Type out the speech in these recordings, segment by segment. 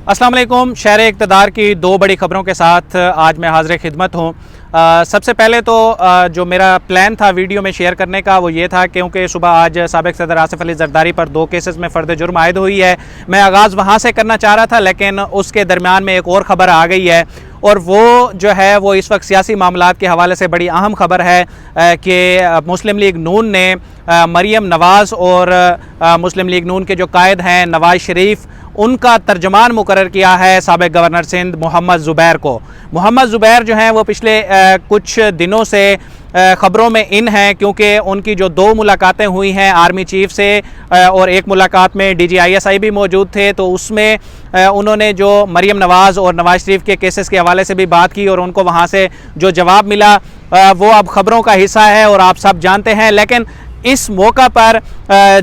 अस्सलाम वालेकुम। शहर इक़्तिदार की दो बड़ी ख़बरों के साथ आज मैं हाज़िर खिदमत हूँ। सबसे पहले तो जो मेरा प्लान था वीडियो में शेयर करने का वो ये था, क्योंकि सुबह आज साबिक़ सदर आसिफ़ अली ज़रदारी पर दो केसेस में फ़र्द जुर्म आयद हुई है। मैं आगाज़ वहाँ से करना चाह रहा था, लेकिन उसके दरमियान में एक और ख़बर आ गई है, और वो जो है वो इस वक्त सियासी मामलात के हवाले से बड़ी अहम ख़बर है कि मुस्लिम लीग नून ने मरीम नवाज़ और मुस्लिम लीग नून के जो कायद हैं नवाज़ शरीफ, उनका तर्जमान मुकर्रर किया है साबिक़ गवर्नर सिंध मोहम्मद ज़ुबैर को। मोहम्मद ज़ुबैर जो हैं वो पिछले कुछ दिनों से ख़बरों में इन हैं, क्योंकि उनकी जो दो मुलाकातें हुई हैं आर्मी चीफ से और एक मुलाकात में DGISI भी मौजूद थे, तो उसमें उन्होंने जो मरीम नवाज़ और नवाज़ शरीफ के केसेस के हवाले से भी बात की और उनको वहाँ से जो जवाब मिला वो अब ख़बरों का हिस्सा है और आप सब जानते हैं। लेकिन इस मौका पर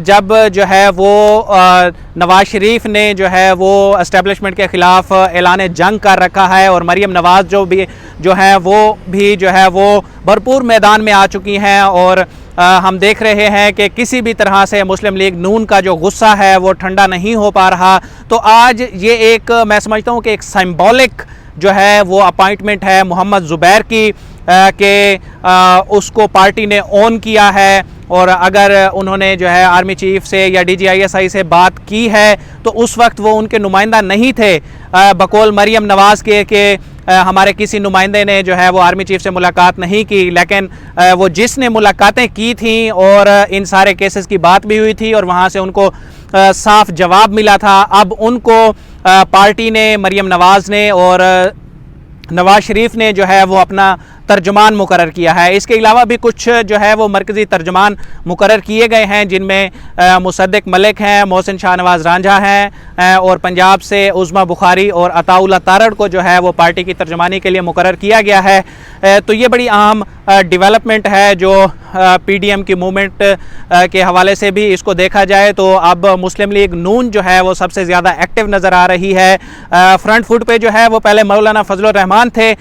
जब जो है वो नवाज़ शरीफ ने जो है वो एस्टेब्लिशमेंट के ख़िलाफ़ ऐलान जंग कर रखा है, और मरीम नवाज़ जो है वो भरपूर मैदान में आ चुकी हैं, और हम देख रहे हैं कि किसी भी तरह से मुस्लिम लीग नून का जो गुस्सा है वो ठंडा नहीं हो पा रहा। तो आज ये एक, मैं समझता हूँ कि एक सिंबॉलिक जो है वो अपॉइंटमेंट है मोहम्मद ज़ुबैर की, कि उसको पार्टी ने ऑन किया है, और अगर उन्होंने जो है आर्मी चीफ से या DGISI से बात की है तो उस वक्त वो उनके नुमाइंदा नहीं थे, बकौल मरीम नवाज़ के हमारे किसी नुमाइंदे ने जो है वो आर्मी चीफ से मुलाकात नहीं की, लेकिन वो जिसने मुलाकातें की थी और इन सारे केसेस की बात भी हुई थी और वहाँ से उनको साफ जवाब मिला था, अब उनको पार्टी ने, मरीम नवाज़ ने और नवाज़ शरीफ ने जो है वो अपना तर्जुमान मुकर्रर किया है। इसके अलावा भी कुछ जो है वो मरकज़ी तर्जुमान मुकर्रर किए गए हैं, जिनमें मुसद्दिक मलिक हैं, मोहसिन शाहनवाज रांझा हैं, और पंजाब से उज़मा बुखारी और अताउल्लाह तारड़ को जो है वो पार्टी की तर्जुमानी के लिए मुकर्रर किया गया है। तो ये बड़ी अहम डेवलपमेंट है जो PDM की मूवमेंट के हवाले से भी इसको देखा जाए तो अब मुस्लिम लीग नून जो है वो सबसे ज़्यादा एक्टिव नज़र आ रही है। फ्रंट फुट पे जो है वो पहले मौलाना फजलुर रहमान थे,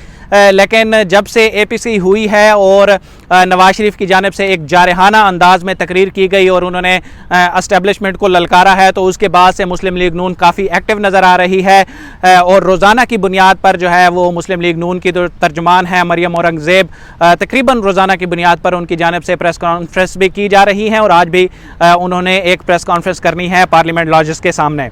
लेकिन जब से APC हुई है और नवाज़ शरीफ की जानिब से एक जारहाना अंदाज में तकरीर की गई और उन्होंने एस्टेब्लिशमेंट को ललकारा है, तो उसके बाद से मुस्लिम लीग नून काफ़ी एक्टिव नज़र आ रही है, और रोज़ाना की बुनियाद पर जो है वो मुस्लिम लीग नून की जो तर्जुमान है मरियम औरंगज़ेब, तकरीबन रोज़ाना की बुनियाद पर उनकी जानिब से प्रेस कॉन्फ्रेंस भी की जा रही हैं, और आज भी उन्होंने एक प्रेस कॉन्फ्रेंस करनी है पार्लियामेंट लॉजेस के सामने।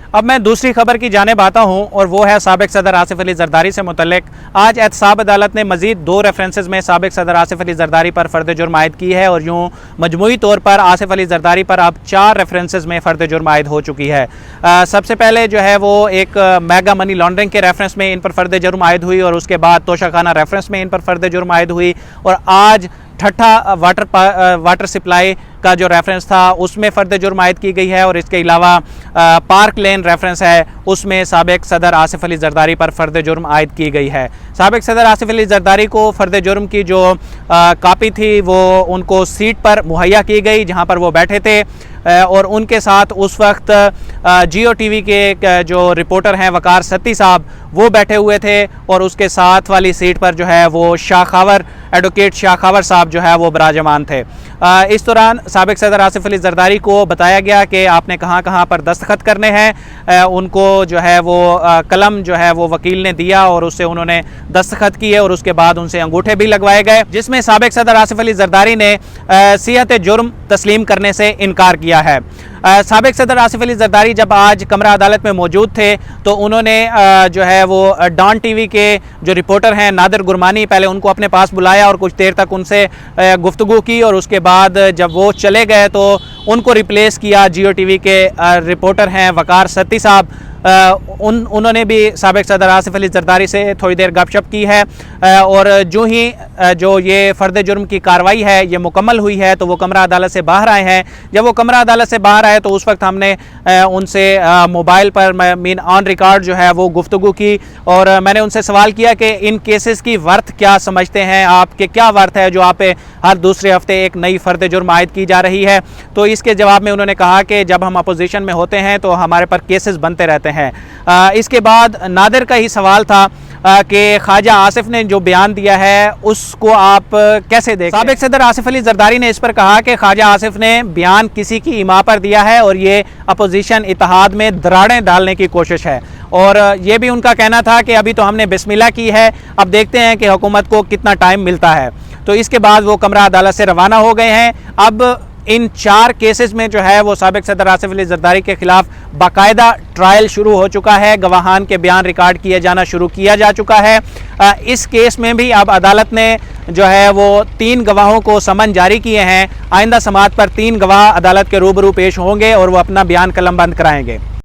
अब मैं दूसरी खबर की जानिब आता हूँ, और वो है साबिक़ सदर आसिफ़ अली ज़रदारी से मुतल्लिक। आज एहतसाब अदालत ने मज़ीद 2 रेफरेंसेस में साबिक़ सदर आसिफ़ अली ज़रदारी पर फ़र्द जुर्म आयद की है, और यूँ मजमूई तौर पर आसिफ़ अली ज़रदारी पर अब 4 रेफरेंसेस में फ़र्द जुर्म आयद हो चुकी है। सबसे पहले जो है वो एक मेगा मनी लॉन्ड्रिंग के रेफरेंस में इन पर फ़र्द जुर्म आयद हुई, और उसके बाद तोशाखाना रेफरेंस में इन पर फ़र्द जुर्म आयद हुई, और आज ठट्ठा वाटर सप्लाई का जो रेफरेंस था उसमें फ़र्द जुर्म आयद की गई है, और इसके अलावा पार्क लेन रेफरेंस है उसमें साबिक़ सदर आसिफ़ अली ज़रदारी पर फ़र्द जुर्म आयद की गई है। साबिक़ सदर आसिफ़ अली ज़रदारी को फ़र्द जुर्म की जो कापी थी वो उनको सीट पर मुहैया की गई जहां पर वो बैठे थे, और उनके साथ उस वक्त Jio TV के जो रिपोर्टर हैं वकार सत्ती साहब वो बैठे हुए थे, और उसके साथ वाली सीट पर जो है वो शाखावर, एडवोकेट शाखावर साहब जो है वो बराजमान थे। इस दौरान साबिक़ सदर आसिफ़ अली ज़रदारी को बताया गया कि आपने कहाँ कहाँ पर दस्तखत करने हैं। उनको जो है वो कलम जो है वो वकील ने दिया और उससे उन्होंने दस्तखत किए, और उसके बाद उनसे अंगूठे भी लगवाए गए, जिसमें साबिक़ सदर आसिफ़ अली ज़रदारी ने सियत जुर्म तस्लीम करने से इनकार किया है। साबिक़ सदर आसिफ़ अली ज़रदारी जब आज कमरा अदालत में मौजूद थे तो उन्होंने जो है वो डॉन TV के जो रिपोर्टर हैं नादिर गुरमानी, पहले उनको अपने पास बुलाया और कुछ देर तक उनसे गुफ्तगू की, और उसके बाद जब वो चले गए तो उनको रिप्लेस किया Jio TV के रिपोर्टर हैं वकार सत्ती साहब। उन्होंने भी साबिक़ सदर आसिफ़ अली ज़रदारी से थोड़ी देर गपशप की है, और जो ही जो ये फ़र्द जुर्म की कार्रवाई है ये मुकम्मल हुई है तो वो कमरा अदालत से बाहर आए हैं। जब वो कमरा अदालत से बाहर आए तो उस वक्त हमने उनसे मोबाइल पर मीन ऑन रिकॉर्ड जो है वो गुफ्तगू की, और मैंने उनसे सवाल किया कि इन केसेस की वर्थ क्या समझते हैं आप, कि क्या वर्थ है जो आप पे हर दूसरे हफ्ते एक नई फ़र्द जुर्म आयद की जा रही है। तो इसके जवाब में उन्होंने कहा कि जब हम अपोजिशन में होते हैं तो हमारे पर केसेस बनते रहते हैं। इसके बाद नादिर का ही सवाल था कि ख्वाजा आसिफ ने जो बयान दिया है उसको आप कैसे देखते हैं। साबिक़ सदर आसिफ अली ज़रदारी ने इस पर कहा कि ख्वाजा आसिफ ने बयान किसी की इमा पर दिया है और ये अपोजिशन इत्तेहाद में दरारें डालने की कोशिश है। और ये भी उनका कहना था कि अभी तो हमने बिस्मिल्लाह की है, अब देखते हैं कि हुकूमत को कितना टाइम मिलता है। तो इसके बाद वो कमरा अदालत से रवाना हो गए हैं। अब इन 4 केसेस में जो है वो साबिक सदर आसिफ अली जरदारी के खिलाफ बाकायदा ट्रायल शुरू हो चुका है, गवाहान के बयान रिकॉर्ड किए जाना शुरू किया जा चुका है। इस केस में भी अब अदालत ने जो है वो 3 गवाहों को समन जारी किए हैं। आइंदा समाअत पर 3 गवाह अदालत के रूबरू पेश होंगे और वो अपना बयान कलमबंद कराएंगे।